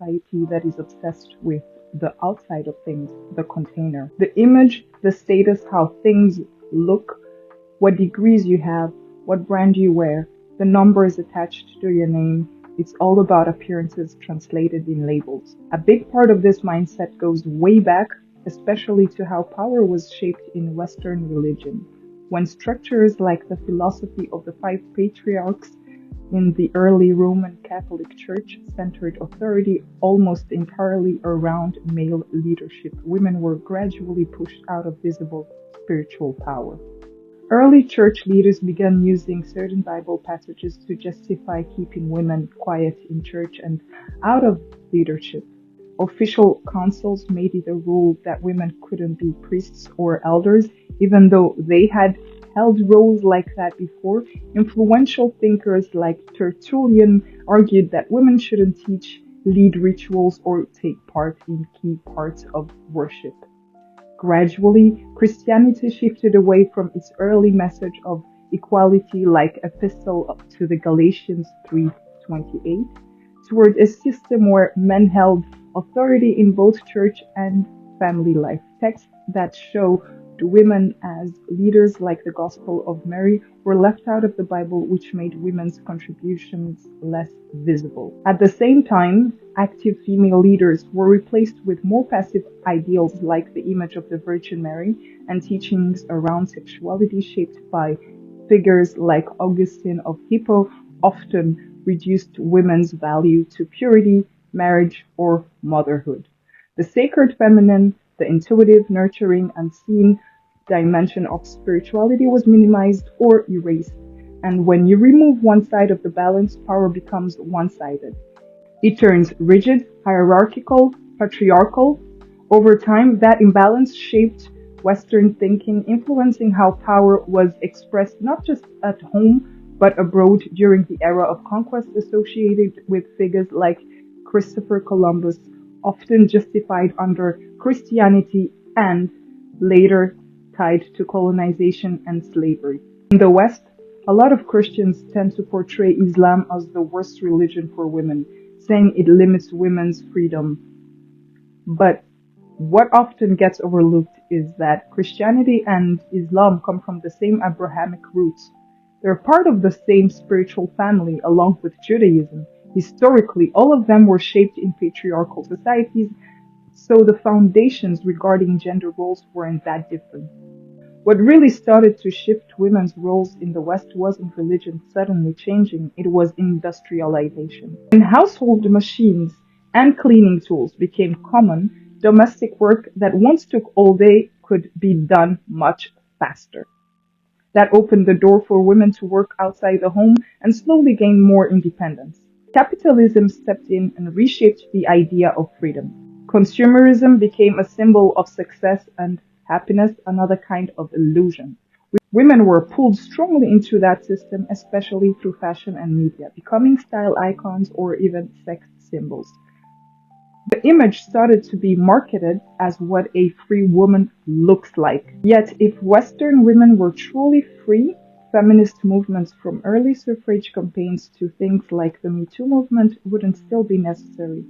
society that is obsessed with the outside of things, the container. The image, the status, how things look, what degrees you have, what brand you wear, the numbers attached to your name. It's all about appearances translated in labels. A big part of this mindset goes way back, especially to how power was shaped in Western religion, when structures like the philosophy of the five patriarchs in the early Roman Catholic Church centered authority almost entirely around male leadership. Women were gradually pushed out of visible spiritual power. Early church leaders began using certain Bible passages to justify keeping women quiet in church and out of leadership. Official councils made it a rule that women couldn't be priests or elders, even though they had held roles like that before. Influential thinkers like Tertullian argued that women shouldn't teach, lead rituals, or take part in key parts of worship. Gradually, Christianity shifted away from its early message of equality like Epistle to the Galatians 3:28 toward a system where men held authority in both church and family life. Texts that show women as leaders like the Gospel of Mary were left out of the Bible, which made women's contributions less visible. At the same time, active female leaders were replaced with more passive ideals like the image of the Virgin Mary and teachings around sexuality shaped by figures like Augustine of Hippo often reduced women's value to purity, marriage, or motherhood. The sacred feminine, the intuitive, nurturing, unseen dimension of spirituality was minimized or erased. And when you remove one side of the balance, power becomes one-sided. It turns rigid, hierarchical, patriarchal. Over time, that imbalance shaped Western thinking, influencing how power was expressed not just at home, but abroad during the era of conquest associated with figures like Christopher Columbus, often justified under Christianity and later tied to colonization and slavery. In the West, a lot of Christians tend to portray Islam as the worst religion for women, saying it limits women's freedom. But what often gets overlooked is that Christianity and Islam come from the same Abrahamic roots. They're part of the same spiritual family along with Judaism. Historically, all of them were shaped in patriarchal societies, so the foundations regarding gender roles weren't that different. What really started to shift women's roles in the West wasn't religion suddenly changing, it was industrialization. When household machines and cleaning tools became common, domestic work that once took all day could be done much faster. That opened the door for women to work outside the home and slowly gain more independence. Capitalism stepped in and reshaped the idea of freedom. Consumerism became a symbol of success and happiness, another kind of illusion. Women were pulled strongly into that system, especially through fashion and media, becoming style icons or even sex symbols. The image started to be marketed as what a free woman looks like. Yet, if Western women were truly free, feminist movements from early suffrage campaigns to things like the Me Too movement wouldn't still be necessary.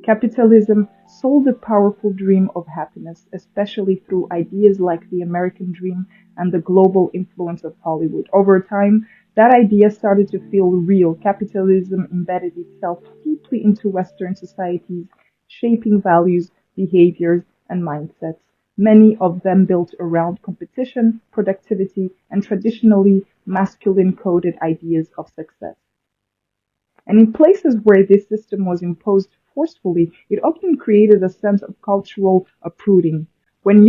Capitalism sold a powerful dream of happiness, especially through ideas like the American dream and the global influence of Hollywood. Over time, that idea started to feel real. Capitalism embedded itself deeply into Western societies, shaping values, behaviors, and mindsets. Many of them built around competition, productivity, and traditionally masculine-coded ideas of success. And in places where this system was imposed forcefully, it often created a sense of cultural uprooting.